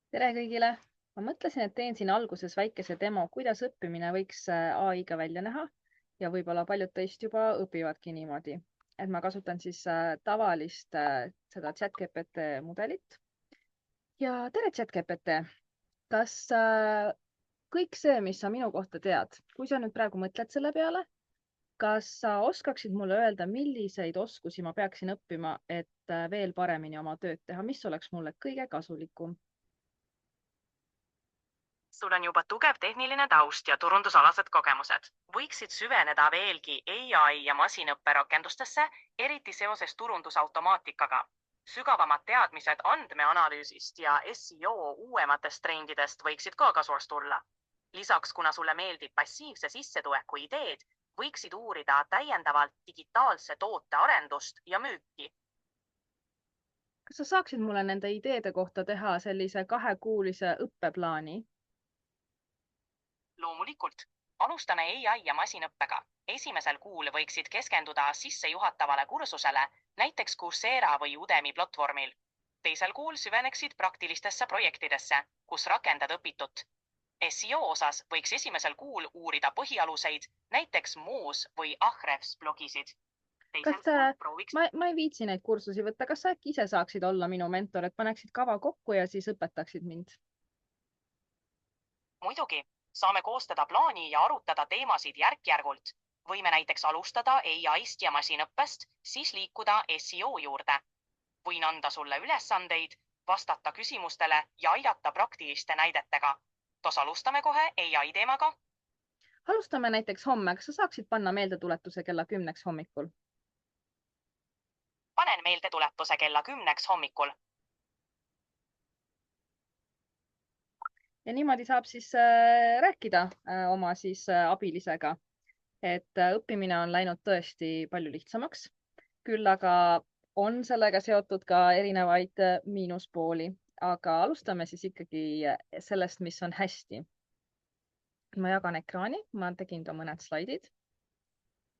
Tere kõigile! Ma mõtlesin, et teen siin alguses väikese demo, kuidas õppimine võiks AI-ga välja näha ja võib-olla paljud teist juba õpivadki niimoodi. Et ma kasutan siis tavalist seda ChatGPT mudelit. Ja tere ChatGPT! Kas kõik see, mis sa minu kohta tead, kui sa nüüd praegu mõtled selle peale, kas sa oskaksid mulle öelda, milliseid oskusi ma peaksin õppima, et veel paremini oma tööd teha, mis oleks mulle kõige kasulikum? Sul on juba tugev tehniline taust ja turundusalased kogemused. Võiksid süveneda veelgi AI ja masinõppe rakendustesse, eriti seoses turundusautomaatikaga. Sügavamad teadmised andmeanalüüsist ja SEO uuematest trendidest võiksid ka kasuks tulla. Lisaks, kuna sulle meeldib passiivse sissetuleku ideed, võiksid uurida täiendavalt digitaalse toote arendust ja müüki. Kas sa saaksid mulle nende ideede kohta teha sellise 2-kuulise õppeplaani? Loomulikult. Alustame AI ja masinõppega. Esimesel kuul võiksid keskenduda sissejuhatavale kursusele, näiteks Coursera või Udemy platvormil. Teisel kuul süveneksid praktilistesse projektidesse, kus rakendad õpitut. SEO osas võiks esimesel kuul uurida põhialuseid, näiteks Moz või Ahrefs blogisid. Teisel kuul prooviks... Ma ei viitsi neid kursusi võtta. Kas sa äkki ise saaksid olla minu mentor, et paneksid kava kokku ja siis õpetaksid mind? Muidugi, saame koostada plaani ja arutada teemasid järk-järgult. Võime näiteks alustada AI-st ja masinõppest, siis liikuda SEO juurde. Võin anda sulle ülesandeid, vastata küsimustele ja aidata praktiliste näidetega. Kas alustame kohe AI teemaga? Alustame näiteks homme. Kas sa saaksid panna meeldetuletuse kella 10 hommikul? Panen meeldetuletuse kella 10 hommikul. Ja niimoodi saab siis rääkida oma siis abilisega, et õppimine on läinud tõesti palju lihtsamaks. Küll aga on sellega seotud ka erinevaid miinuspooli, aga alustame siis ikkagi sellest, mis on hästi. Ma jagan ekraani, ma tegin ka mõned slaidid,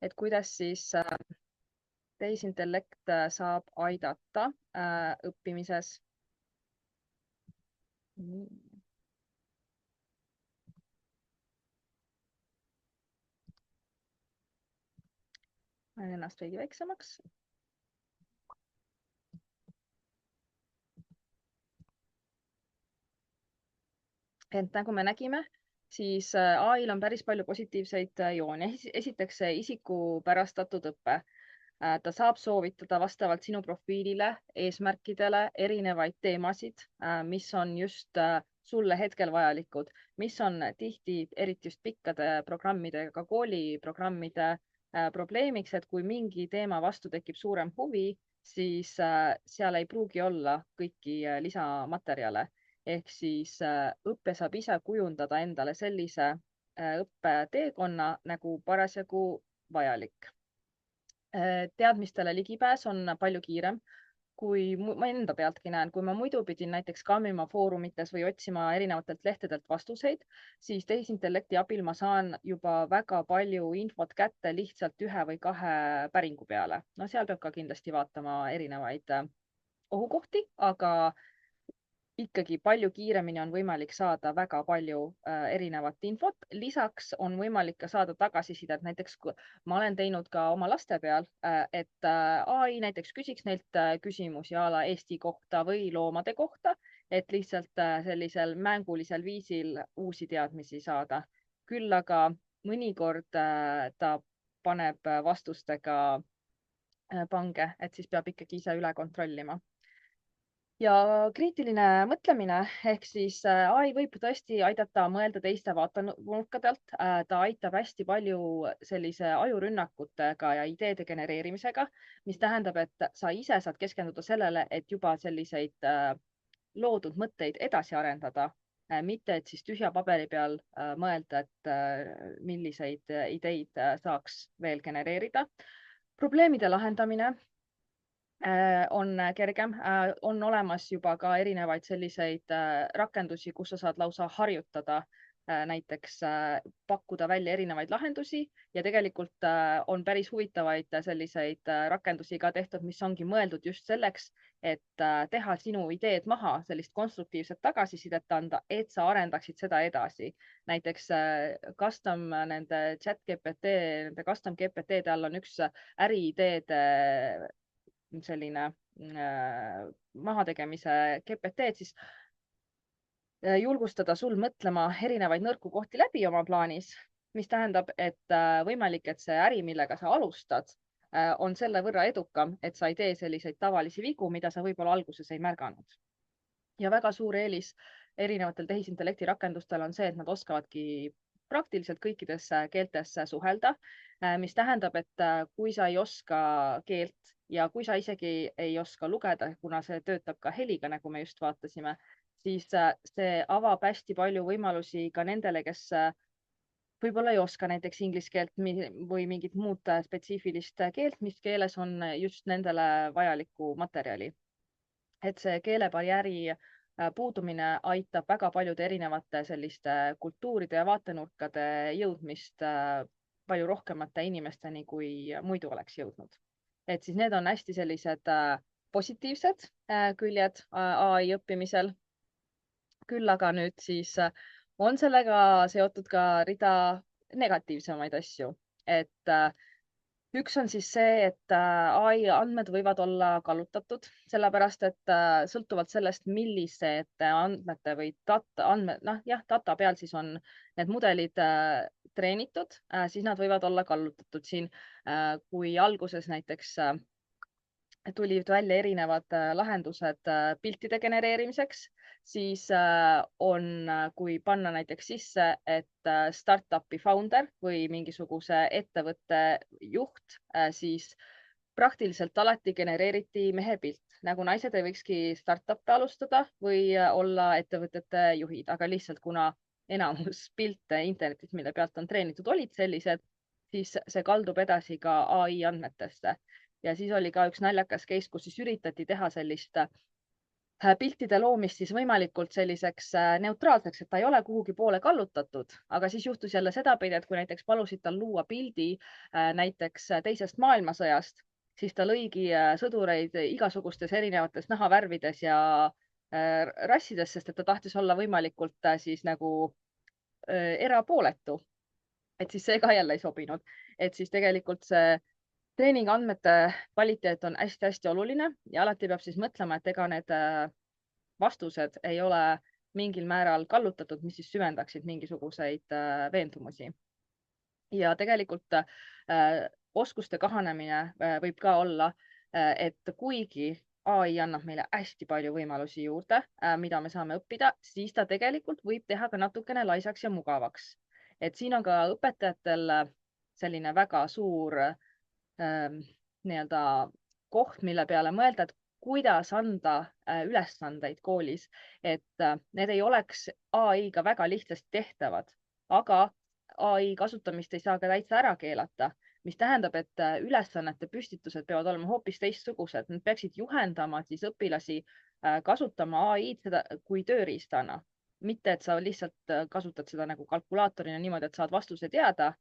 et kuidas siis tehisintellekt saab aidata õppimises. Ma ennast veidi väiksemaks. Et nagu me nägime, siis AI-l on päris palju positiivseid jooni. Esiteks see isikupärastatud õpe. Ta saab soovitada vastavalt sinu profiilile, eesmärkidele, erinevaid teemasid, mis on just sulle hetkel vajalikud, mis on tihti, eriti just pikkade programmidega, ka kooliprogrammide probleemiks, et kui mingi teema vastu tekib suurem huvi, siis seal ei pruugi olla kõiki lisamaterjale. Ehk siis õppe saab ise kujundada endale sellise õppeteekonna, nagu parasjagu vajalik. Teadmistele ligipääs on palju kiirem, kui ma enda pealtki näen, kui ma muidu pidin näiteks kammima foorumites või otsima erinevatelt lehtedelt vastuseid, siis tehisintellekti abil ma saan juba väga palju infot kätte lihtsalt 1 või 2 päringu peale. No seal peab ka kindlasti vaatama erinevaid ohukohti, aga ikkagi palju kiiremini on võimalik saada väga palju erinevat infot. Lisaks on võimalik ka saada tagasisidet. Näiteks ma olen teinud ka oma laste peal, et AI näiteks küsiks neilt küsimusi a la Eesti kohta või loomade kohta, et lihtsalt sellisel mängulisel viisil uusi teadmisi saada. Küll aga mõnikord ta paneb vastustega pange, et siis peab ikkagi ise üle kontrollima. Ja kriitiline mõtlemine ehk siis AI võib tõesti aidata mõelda teiste vaatenurkadelt. Ta aitab hästi palju sellise ajurünnakutega ja ideede genereerimisega, mis tähendab, et sa ise saad keskenduda sellele, et juba selliseid loodud mõtteid edasi arendada, mitte et siis tühja paberi peal mõelda, et milliseid ideid saaks veel genereerida. Probleemide lahendamine on kergem. On olemas juba ka erinevaid selliseid rakendusi, kus sa saad lausa harjutada näiteks pakkuda välja erinevaid lahendusi ja tegelikult on päris huvitavaid selliseid rakendusi ka tehtud, mis ongi mõeldud just selleks, et teha sinu ideed maha, sellist konstruktiivset tagasisidet anda, et sa arendaksid seda edasi. Näiteks nende custom GPT-de all on üks äriideede selline mahategemise GPT, et siis julgustada sul mõtlema erinevaid nõrku kohti läbi oma plaanis, mis tähendab, et võimalik, et see äri, millega sa alustad, on selle võrra edukam, et sa ei tee selliseid tavalisi vigu, mida sa võib-olla alguses ei märganud. Ja väga suur eelis erinevatel tehisintellekti rakendustel on see, et nad oskavadki praktiliselt kõikides keeltes suhelda, mis tähendab, et kui sa ei oska keelt ja kui sa isegi ei oska lugeda, kuna see töötab ka heliga, nagu me just vaatasime, siis see avab hästi palju võimalusi ka nendele, kes võib-olla ei oska näiteks inglise keelt või mingit muud spetsiifilist keelt, mis keeles on just nendele vajalikku materjali. Et see keelebarjääri puudumine aitab väga paljude erinevate selliste kultuuride ja vaatenurkade jõudmist palju rohkemate inimesteni, kui muidu oleks jõudnud. Et siis need on hästi sellised positiivsed küljed AI õppimisel. Küll aga nüüd siis on sellega seotud ka rida negatiivsemaid asju. Et üks on siis see, et AI andmed võivad olla kallutatud, sellepärast et sõltuvalt sellest, millised andmete või data peal siis on need mudelid treenitud, siis nad võivad olla kallutatud siin. Kui alguses näiteks tulid välja erinevad lahendused piltide genereerimiseks, siis kui panna näiteks sisse, et startup'i founder või mingisuguse ettevõtte juht, siis praktiliselt alati genereeriti mehe pilt. Nagu naised ei võikski startup'i alustada või olla ettevõtete juhid, aga lihtsalt kuna enamus pilte internetis, mille pealt on treenitud, olid sellised, siis see kaldub edasi ka AI andmetesse. Ja siis oli ka üks naljakas case, kus siis üritati teha sellist piltide loomist siis võimalikult selliseks neutraalseks, et ta ei ole kuhugi poole kallutatud, aga siis juhtus jälle sedapidi, et kui näiteks palusid tal luua pildi näiteks teisest maailmasõjast, siis ta lõigi sõdureid igasugustes erinevates nahavärvides ja rassides, sest et ta tahtis olla võimalikult siis nagu erapooletu. Et siis see ka jälle ei sobinud, et siis tegelikult see treeningandmete kvaliteet on hästi-hästi oluline ja alati peab siis mõtlema, et ega need vastused ei ole mingil määral kallutatud, mis siis süvendaksid mingisuguseid veendumusi. Ja tegelikult oskuste kahanemine võib ka olla, et kuigi AI annab meile hästi palju võimalusi juurde, mida me saame õppida, siis ta tegelikult võib teha ka natukene laisaks ja mugavaks. Et siin on ka õpetajatel selline väga suur nii-öelda koht, mille peale mõelda, et kuidas anda ülesandeid koolis, et need ei oleks AI-ga väga lihtsasti tehtavad, aga AI kasutamist ei saa ka täitsa ära keelata, mis tähendab, et ülesannete püstitused peavad olema hoopis teistsugused. Nad peaksid juhendama siis õpilasi kasutama AI-d seda kui tööriistana, mitte et sa lihtsalt kasutad seda nagu kalkulaatorina niimoodi, et saad vastuse teada,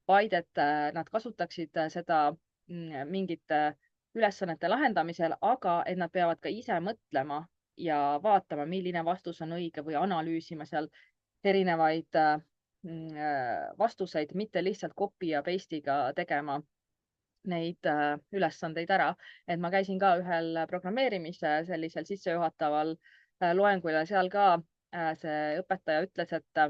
vaid et nad kasutaksid seda mingite ülesannete lahendamisel, aga et nad peavad ka ise mõtlema ja vaatama, milline vastus on õige või analüüsima seal erinevaid vastuseid, mitte lihtsalt copy ja paste'iga tegema neid ülesandeid ära. Et ma käisin ka ühel programmeerimise sellisel sissejuhataval loengul ja seal ka see õpetaja ütles, et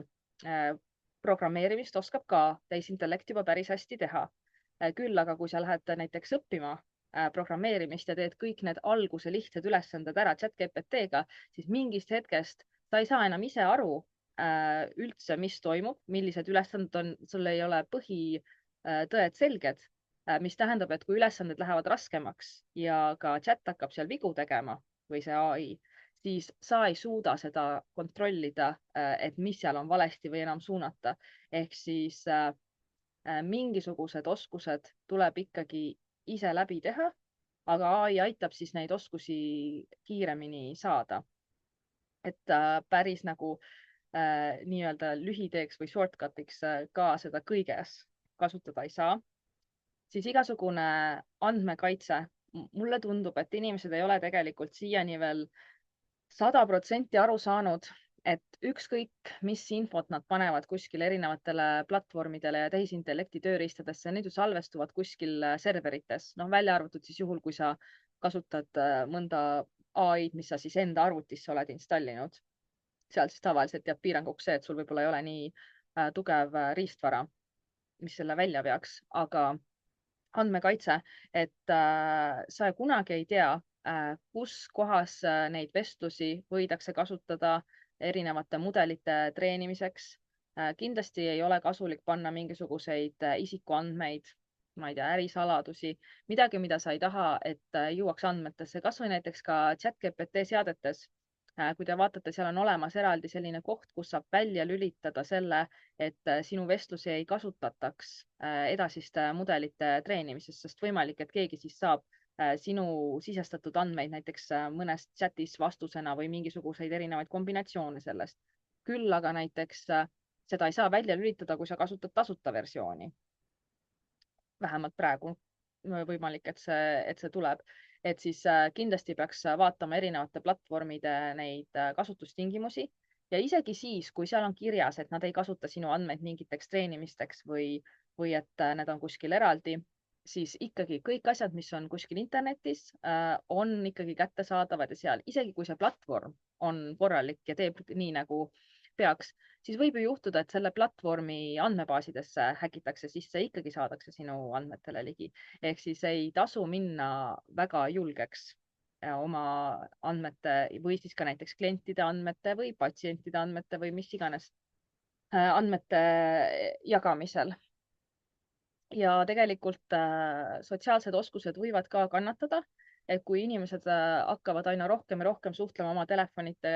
programmeerimist oskab ka tehisintellekt juba päris hästi teha. Küll aga kui sa lähed näiteks õppima programmeerimist ja teed kõik need alguse lihtsad ülesanded ära ChatGPT-ga, siis mingist hetkest sa ei saa enam ise aru üldse, mis toimub, millised ülesanded on, sul ei ole põhitõed selged, mis tähendab, et kui ülesanded lähevad raskemaks ja ka chat hakkab seal vigu tegema või see AI, siis sa ei suuda seda kontrollida, et mis seal on valesti või enam suunata. Ehk siis mingisugused oskused tuleb ikkagi ise läbi teha, aga AI aitab siis neid oskusi kiiremini saada. Et päris nagu nii-öelda lühiteeks või shortcut'iks ka seda kõiges kasutada ei saa, siis igasugune andmekaitse, mulle tundub, et inimesed ei ole tegelikult siiani veel 100% aru saanud, et ükskõik, mis infot nad panevad kuskile erinevatele platvormidele ja tehisintellekti tööriistadesse, need ju salvestuvad kuskil serverites, noh, välja arvatud siis juhul, kui sa kasutad mõnda ai-d, mis sa siis enda arvutisse oled installinud. seal siis tavaliselt jääb piiranguks see, et sul võib-olla ei ole nii tugev riistvara, mis selle välja veaks, aga andmekaitse, et sa kunagi ei tea, kus kohas neid vestlusi võidakse kasutada erinevate mudelite treenimiseks. Kindlasti ei ole kasulik panna mingisuguseid isikuandmeid, ma ei tea, ärisaladusi, midagi, mida sa ei taha, et jõuaks andmetesse, kasvõi näiteks ka ChatGPT seadetes. Kui te vaatate, seal on olemas eraldi selline koht, kus saab välja lülitada selle, et sinu vestlusi ei kasutataks edasiste mudelite treenimises, sest võimalik, et keegi siis saab sinu sisestatud andmeid näiteks mõnes chatis vastusena või mingisuguseid erinevaid kombinatsioone sellest. Küll aga näiteks seda ei saa välja lülitada, kui sa kasutad tasuta versiooni. Vähemalt praegu võimalik, et see tuleb. Et siis kindlasti peaks vaatama erinevate platvormide neid kasutustingimusi ja isegi siis, kui seal on kirjas, et nad ei kasuta sinu andmeid mingiteks treenimisteks või et need on kuskil eraldi, siis ikkagi kõik asjad, mis on kuskil internetis, on ikkagi kättesaadavad ja seal, isegi kui see platvorm on korralik ja teeb nii, nagu peaks, siis võib ju juhtuda, et selle platvormi andmebaasidesse häkitakse sisse, ikkagi saadakse sinu andmetele ligi. Ehk siis ei tasu minna väga julgeks oma andmete või siis ka näiteks klientide andmete või patsientide andmete või mis iganes andmete jagamisel. Ja tegelikult sotsiaalsed oskused võivad ka kannatada, et kui inimesed hakkavad aina rohkem ja rohkem suhtlema oma telefonite,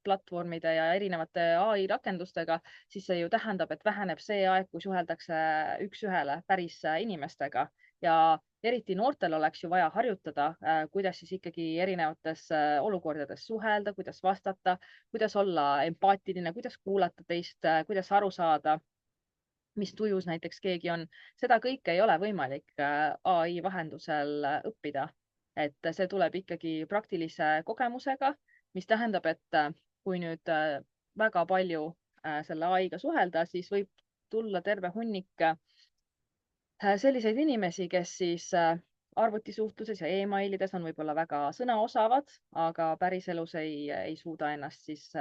platvormide ja erinevate ai rakendustega, siis see ju tähendab, et väheneb see aeg, kui suheldakse üks-ühele päris inimestega ja eriti noortel oleks ju vaja harjutada, kuidas siis ikkagi erinevates olukordades suhelda, kuidas vastata, kuidas olla empaatiline, kuidas kuulata teist, kuidas aru saada, mis tujus näiteks keegi on. Seda kõike ei ole võimalik ai vahendusel õppida. Et see tuleb ikkagi praktilise kogemusega, mis tähendab, et kui nüüd väga palju selle ai-ga suhelda, siis võib tulla terve hunnik selliseid inimesi, kes siis arvutisuhtluses ja emailides on võib-olla väga sõnaosavad, aga päriselus ei suuda ennast siis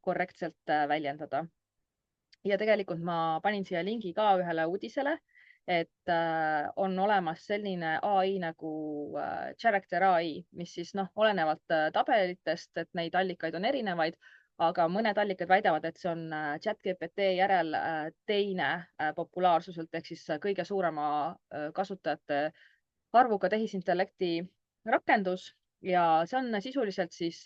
korrektselt väljendada. Ja tegelikult ma panin siia lingi ka ühele uudisele, et on olemas selline ai nagu Character ai, mis siis olenevalt tabelitest, et neid allikaid on erinevaid, aga mõned allikad väidavad, et see on ChatGPT järel teine populaarsuselt ehk siis kõige suurema kasutajate arvuga tehisintellekti rakendus ja see on sisuliselt siis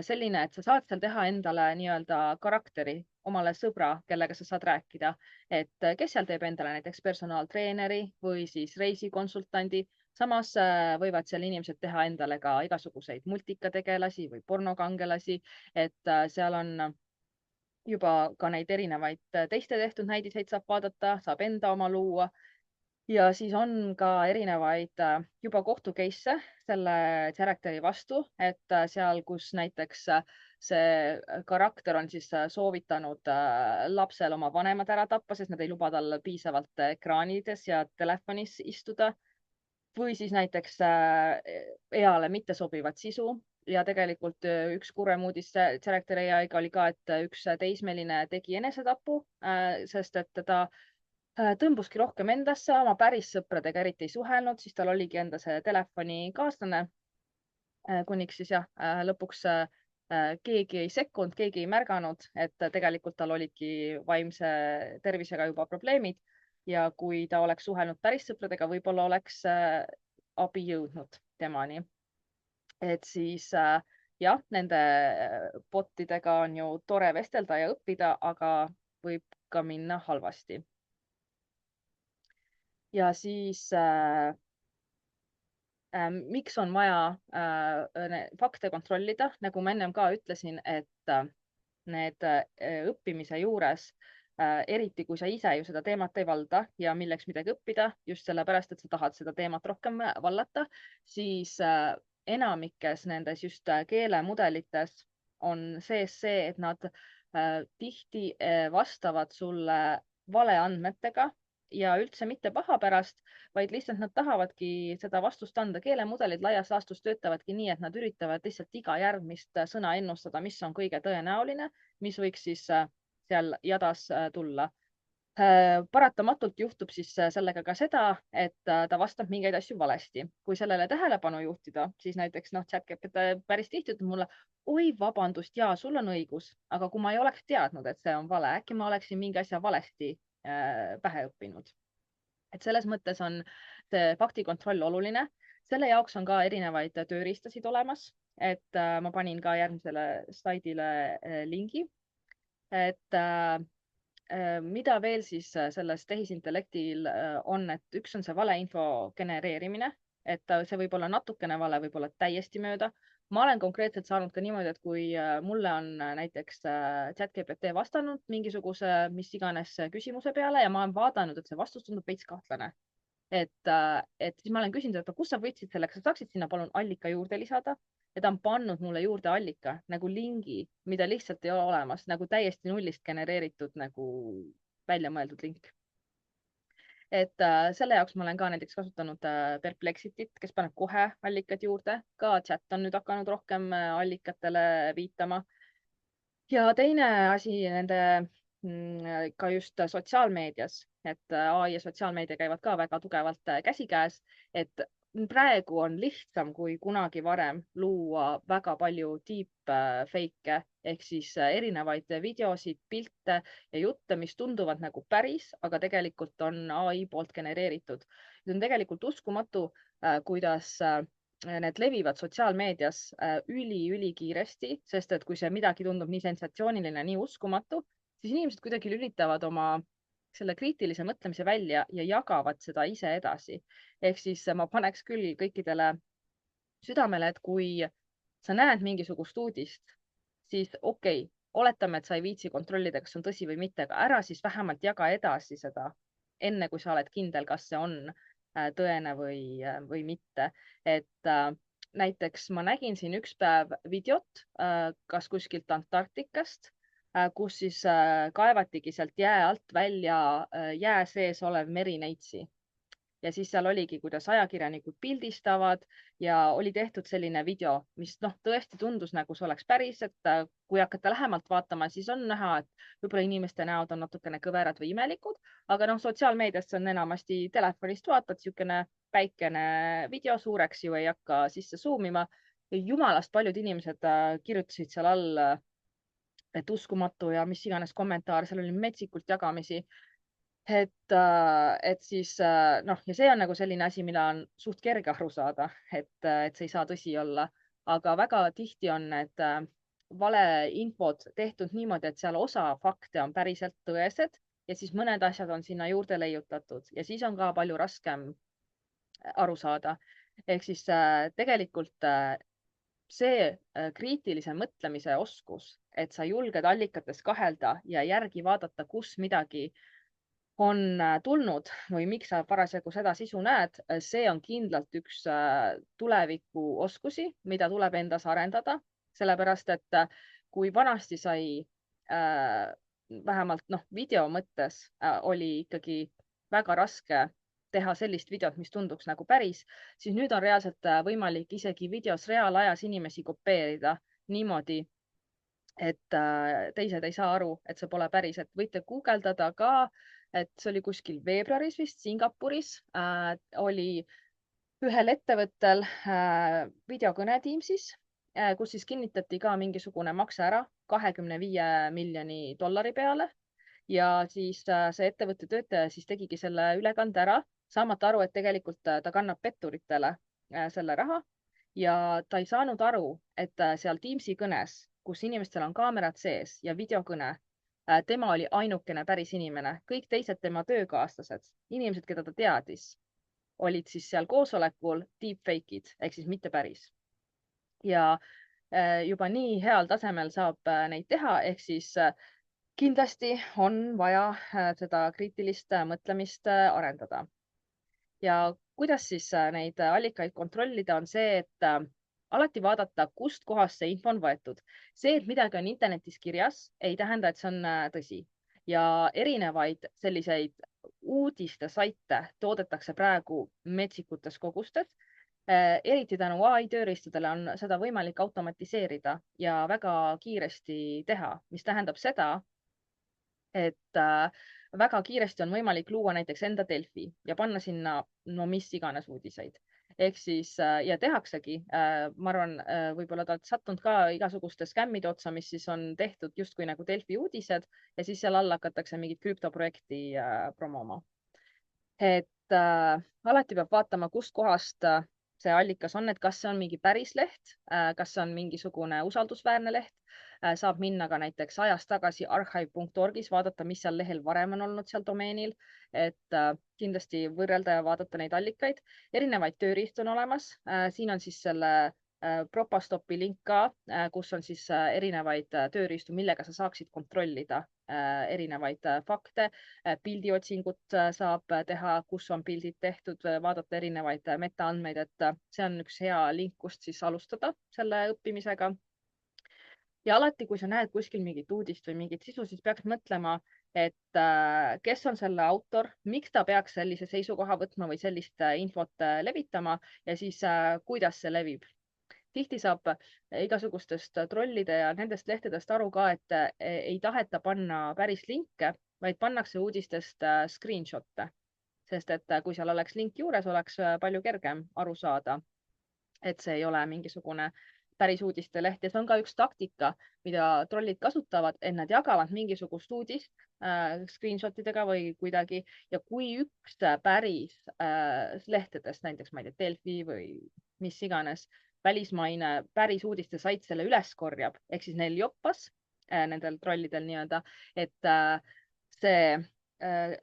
selline, et sa saad seal teha endale nii-öelda karakteri, omale sõbra, kellega sa saad rääkida, et kes seal teeb endale näiteks personaaltreeneri või siis reisikonsultandi. Samas võivad seal inimesed teha endale ka igasuguseid multikategelasi või pornokangelasi, et seal on juba ka neid erinevaid teiste tehtud näidiseid saab vaadata, saab enda oma luua. Ja siis on ka erinevaid juba kohtu case'e selle charakteri vastu, et seal, kus näiteks see karakter on siis soovitanud lapsel oma vanemad ära tappa, sest nad ei luba tal piisavalt ekraanides ja telefonis istuda. Või siis näiteks eale mittesobivat sisu. Ja tegelikult üks kurvem uudis charakteri AI-ga oli ka, et üks teismeline tegi enesetapu, sest et ta tõmbuski rohkem endasse, oma päris sõpradega eriti ei suhelnud, siis tal oligi enda see telefonikaaslane, kuniks siis jah, lõpuks keegi ei sekkunud, keegi ei märganud, et tegelikult tal olidki vaimse tervisega juba probleemid ja kui ta oleks suhelnud päris sõpradega, võib-olla oleks abi jõudnud temani. Et siis jah, nende botidega on ju tore vestelda ja õppida, aga võib ka minna halvasti. Ja siis miks on vaja fakte kontrollida, nagu ma ennem ka ütlesin, et need õppimise juures, eriti kui sa ise ju seda teemat ei valda ja milleks midagi õppida, just sellepärast, et sa tahad seda teemat rohkem vallata, siis enamikes nendes just keelemudelites on sees see, et nad tihti vastavad sulle valeandmetega ja üldse mitte paha pärast, vaid lihtsalt nad tahavadki seda vastust anda. Keelemudelid laias laastus töötavadki nii, et nad üritavad lihtsalt iga järgmist sõna ennustada, mis on kõige tõenäoline, mis võiks siis seal jadas tulla. Paratamatult juhtub siis sellega ka seda, et ta vastab mingeid asju valesti. Kui sellele tähelepanu juhtida, siis näiteks ChatGPT päris tihti ütleb mulle, oi, vabandust, jaa, sul on õigus, aga kui ma ei oleks teadnud, et see on vale, äkki ma oleksin mingi asja valesti pähe õppinud. Et selles mõttes on see faktikontroll oluline. Selle jaoks on ka erinevaid tööriistasid olemas, et ma panin ka järgmisele slaidile lingi, et mida veel siis selles tehisintellektil on, et üks on see valeinfo genereerimine, et see võib olla natukene vale, võib olla täiesti mööda. Ma olen konkreetselt saanud ka niimoodi, et kui mulle on näiteks ChatGPT vastanud mingisuguse mis iganes küsimuse peale ja ma olen vaadanud, et see vastus tundub veits kahtlane. Et siis ma olen küsinud, et kust sa võtsid selle, kas sa saaksid sinna palun allika juurde lisada? Ja ta on pannud mulle juurde allika nagu lingi, mida lihtsalt ei ole olemas, nagu täiesti nullist genereeritud nagu välja mõeldud link. Et selle jaoks ma olen ka näiteks kasutanud Perplexityt, kes paneb kohe allikad juurde. Ka chat on nüüd hakanud rohkem allikatele viitama. Ja teine asi nende ka just sotsiaalmeedias, et AI ja sotsiaalmeedia käivad ka väga tugevalt käsikäes, et praegu on lihtsam kui kunagi varem luua väga palju deepfake'e ehk siis erinevaid videosid, pilte ja jutte, mis tunduvad nagu päris, aga tegelikult on AI poolt genereeritud. See on tegelikult uskumatu, kuidas need levivad sotsiaalmeedias ülikiiresti, sest et kui see midagi tundub nii sensatsiooniline, nii uskumatu, siis inimesed kuidagi lülitavad oma selle kriitilise mõtlemise välja ja jagavad seda ise edasi. Ehk siis ma paneks küll kõikidele südamele, et kui sa näed mingisugust uudist, siis okei, oletame, et sa ei viitsi kontrollida, kas on tõsi või mitte, aga ära siis vähemalt jaga edasi seda, enne kui sa oled kindel, kas see on tõene või mitte. Et näiteks ma nägin siin üks päev videot kas kuskilt Antarktikast, kus siis kaevatigi sealt jää alt välja jää sees olev merineitsi. Ja siis seal oligi, kuidas ajakirjanikud pildistavad ja oli tehtud selline video, mis tõesti tundus nagu see oleks päris, et kui hakata lähemalt vaatama, siis on näha, et võib-olla inimeste näod on natukene kõverad või imelikud, aga sotsiaalmeedias on enamasti telefonist vaatad, niisugune päikene video, suureks ju ei hakka sisse zoomima. Jumalast paljud inimesed kirjutasid seal all, et uskumatu ja mis iganes kommentaar, seal oli metsikult jagamisi. Et siis ja see on nagu selline asi, mida on suht kerge aru saada, et see ei saa tõsi olla, aga väga tihti on need valeinfod tehtud niimoodi, et seal osa fakte on päriselt tõesed ja siis mõned asjad on sinna juurde leiutatud ja siis on ka palju raskem aru saada. Ehk siis tegelikult see kriitilise mõtlemise oskus, et sa julged allikates kahelda ja järgi vaadata, kus midagi on tulnud või miks sa parasjagu seda sisu näed, see on kindlalt üks tulevikuoskusi, mida tuleb endas arendada, sellepärast et kui vanasti sai vähemalt video mõttes oli ikkagi väga raske teha sellist videot, mis tunduks nagu päris, siis nüüd on reaalselt võimalik isegi videos reaalajas inimesi kopeerida niimoodi, et teised ei saa aru, et see pole päris, et võite guugeldada ka, et see oli kuskil veebruaris vist Singapuris oli ühel ettevõttel videokõne Teamsis, kus siis kinnitati ka mingisugune makse ära 25 miljoni dollari peale ja siis see ettevõtte töötaja siis tegigi selle ülekande ära, saamata aru, et tegelikult ta kannab petturitele selle raha ja ta ei saanud aru, et seal Teamsi kõnes, kus inimestel on kaamerad sees ja videokõne, tema oli ainukene päris inimene, kõik teised tema töökaaslased, inimesed, keda ta teadis, olid siis seal koosolekul deepfake'id ehk siis mitte päris. Ja juba nii heal tasemel saab neid teha, ehk siis kindlasti on vaja seda kriitilist mõtlemist arendada. Ja kuidas siis neid allikaid kontrollida, on see, et alati vaadata, kust kohast see info on võetud. See, et midagi on internetis kirjas, ei tähenda, et see on tõsi. Ja erinevaid selliseid uudistesaite toodetakse praegu metsikutes kogustes. Eriti tänu AI tööriistadele on seda võimalik automatiseerida ja väga kiiresti teha, mis tähendab seda, et väga kiiresti on võimalik luua näiteks enda Delfi ja panna sinna no mis iganes uudiseid. Ehk siis ja tehaksegi, ma arvan, võib-olla te olete sattunud ka igasuguste skämmide otsa, mis siis on tehtud justkui nagu Delfi uudised ja siis seal all hakatakse mingit krüptoprojekti promoma. Et alati peab vaatama, kust kohast see allikas on, et kas see on mingi päris leht, kas see on mingisugune usaldusväärne leht. Saab minna ka näiteks ajas tagasi archive.orgis, vaadata, mis seal lehel varem on olnud seal domeenil, et kindlasti võrrelda ja vaadata neid allikaid. Erinevaid tööriistu on olemas. Siin on siis selle Propostopi link ka, kus on siis erinevaid tööriistu, millega sa saaksid kontrollida erinevaid fakte. Pildiotsingut saab teha, kus on pildid tehtud, vaadata erinevaid metaandmeid, et see on üks hea link, kust siis alustada selle õppimisega. Ja alati, kui sa näed kuskil mingit uudist või mingit sisu, siis peaks mõtlema, et kes on selle autor, miks ta peaks sellise seisukoha võtma või sellist infot levitama ja siis kuidas see levib. Tihti saab igasugustest trollide ja nendest lehtedest aru ka, et ei taheta panna päris linke, vaid pannakse uudistest screenshot'e, sest et kui seal oleks link juures, oleks palju kergem aru saada, et see ei ole mingisugune päris uudiste leht ja see on ka üks taktika, mida trollid kasutavad, et nad jagavad mingisugust uudist screenshot idega või kuidagi ja kui üks päris lehtedest, näiteks ma ei tea, Delfi või mis iganes välismaine päris uudiste sait selle üles korjab, ehk siis neil joppas, nendel trollidel nii-öelda, et see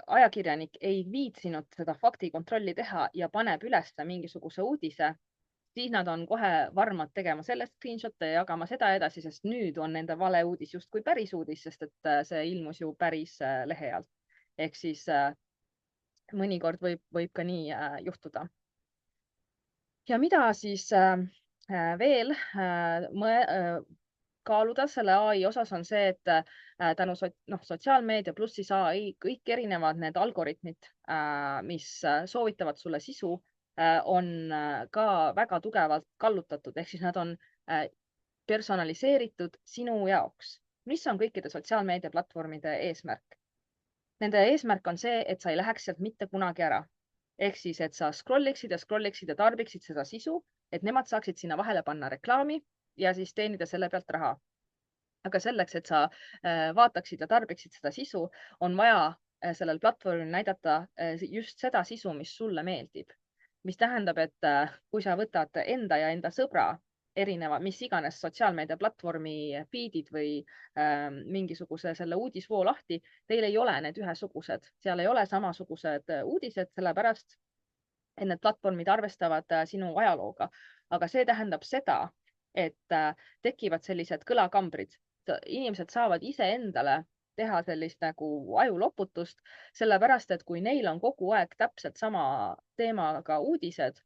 ajakirjanik ei viitsinud seda faktikontrolli teha ja paneb üles mingisuguse uudise, siis nad on kohe varmad tegema selle screenshot'e ja jagama seda edasi, sest nüüd on nende valeuudis justkui päris uudis, sest et see ilmus ju päris lehe alt. Ehk siis mõnikord võib ka nii juhtuda. Ja mida siis veel kaaluda selle AI osas on see, et tänu sotsiaalmeedia pluss siis AI kõik erinevad need algoritmid, mis soovitavad sulle sisu, on ka väga tugevalt kallutatud, ehk siis nad on personaliseeritud sinu jaoks. Mis on kõikide sotsiaalmeedia platvormide eesmärk? Nende eesmärk on see, et sa ei läheks sealt mitte kunagi ära. Ehk siis, et sa scrolliksid ja tarbiksid seda sisu, et nemad saaksid sinna vahele panna reklaami ja siis teenida selle pealt raha. Aga selleks, et sa vaataksid ja tarbiksid seda sisu, on vaja sellel platvormil näidata just seda sisu, mis sulle meeldib. Mis tähendab, et kui sa võtad enda ja enda sõbra erineva, mis iganes sotsiaalmeedia platvormi feed'id või mingisuguse selle uudisvoo lahti, teil ei ole need ühesugused, seal ei ole samasugused uudised, sellepärast et need platvormid arvestavad sinu ajalooga. Aga see tähendab seda, et tekivad sellised kõlakambrid. Inimesed saavad iseendale teha sellist nagu ajuloputust, sellepärast et kui neil on kogu aeg täpselt sama teemaga uudised,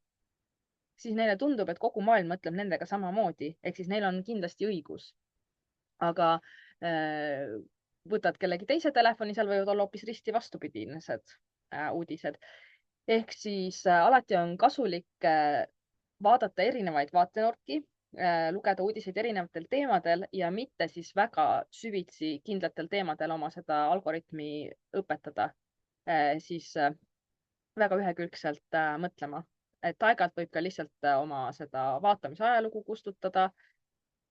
siis neile tundub, et kogu maailm mõtleb nendega samamoodi, ehk siis neil on kindlasti õigus. Aga võtad kellegi teise telefoni, seal võivad olla hoopis risti vastupidised uudised. Ehk siis alati on kasulik vaadata erinevaid vaatenurki, lugeda uudiseid erinevatel teemadel ja mitte siis väga süvitsi kindlatel teemadel oma seda algoritmi õpetada, siis väga ühekülgselt mõtlema. Et aeg-ajalt võib ka lihtsalt oma seda vaatamise ajalugu kustutada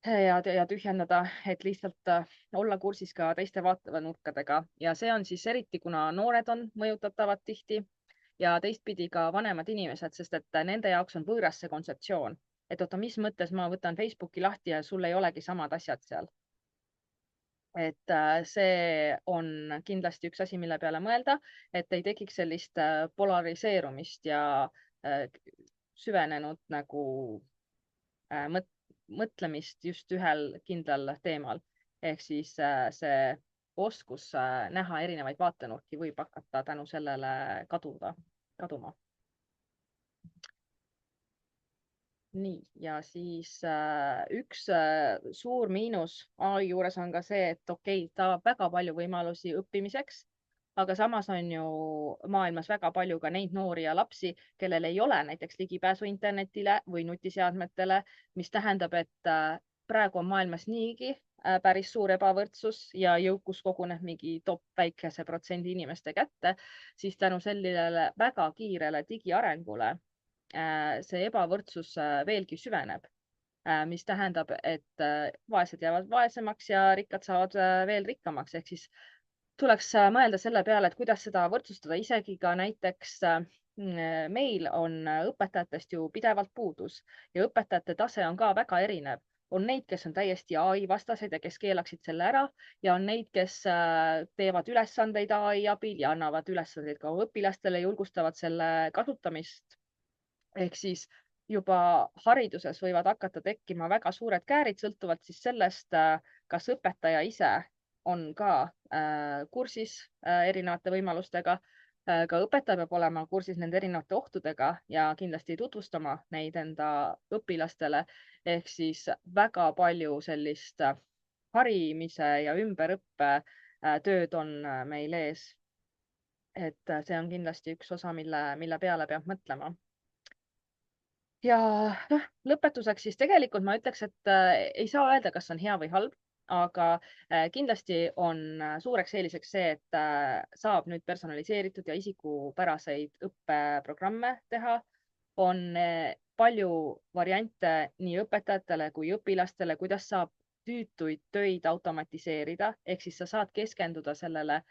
ja tühjendada, et lihtsalt olla kursis ka teiste vaatenurkadega ja see on siis eriti, kuna noored on mõjutatavad tihti ja teistpidi ka vanemad inimesed, sest et nende jaoks on võõras see kontseptsioon, et oota, mis mõttes ma võtan Facebooki lahti ja sul ei olegi samad asjad seal. Et see on kindlasti üks asi, mille peale mõelda, et ei tekiks sellist polariseerumist ja süvenenud nagu mõtlemist just ühel kindlal teemal. Ehk siis see oskus näha erinevaid vaatenurki võib hakata tänu sellele kaduma. Nii, ja siis üks suur miinus AI juures on ka see, et okei, ta avab väga palju võimalusi õppimiseks, aga samas on ju maailmas väga palju ka neid noori ja lapsi, kellel ei ole näiteks ligipääsu internetile või nutiseadmetele, mis tähendab, et praegu on maailmas niigi päris suur ebavõrdsus ja jõukus koguneb mingi top väikese protsendi inimeste kätte, siis tänu sellele väga kiirele digiarengule see ebavõrdsus veelgi süveneb, mis tähendab, et vaesed jäävad vaesemaks ja rikkad saavad veel rikkamaks. Ehk siis tuleks mõelda selle peale, et kuidas seda võrdsustada, isegi ka näiteks meil on õpetajatest ju pidevalt puudus ja õpetajate tase on ka väga erinev. On neid, kes on täiesti AI vastased ja kes keelaksid selle ära ja on neid, kes teevad ülesandeid AI abil ja annavad ülesandeid ka õpilastele, julgustavad selle kasutamist. Ehk siis juba hariduses võivad hakata tekkima väga suured käärid, sõltuvalt siis sellest, kas õpetaja ise on ka kursis erinevate võimalustega. Ka õpetaja peab olema kursis nende erinevate ohtudega ja kindlasti tutvustama neid enda õpilastele. Ehk siis väga palju sellist harimise ja ümberõppe tööd on meil ees. Et see on kindlasti üks osa, mille peale peab mõtlema. Ja lõpetuseks siis tegelikult ma ütleks, et ei saa öelda, kas on hea või halb, aga kindlasti on suureks eeliseks see, et saab nüüd personaliseeritud ja isikupäraseid õppeprogramme teha. On palju variante nii õpetajatele kui õpilastele, kuidas saab tüütuid töid automatiseerida, ehk siis sa saad keskenduda sellele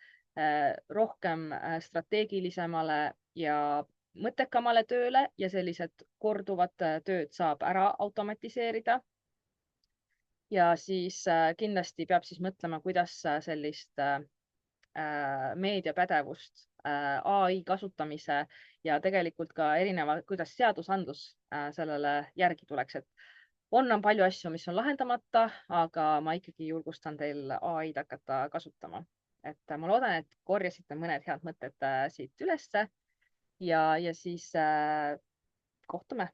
rohkem strateegilisemale ja mõttekamale tööle ja sellised korduvad tööd saab ära automatiseerida. Ja siis kindlasti peab siis mõtlema, kuidas sellist meediapädevust AI kasutamise ja tegelikult ka kuidas seadusandlus sellele järgi tuleks, et on palju asju, mis on lahendamata, aga ma ikkagi julgustan teil AI-d hakata kasutama. Et ma loodan, et korjasite mõned head mõtted siit ülesse ja siis kohtume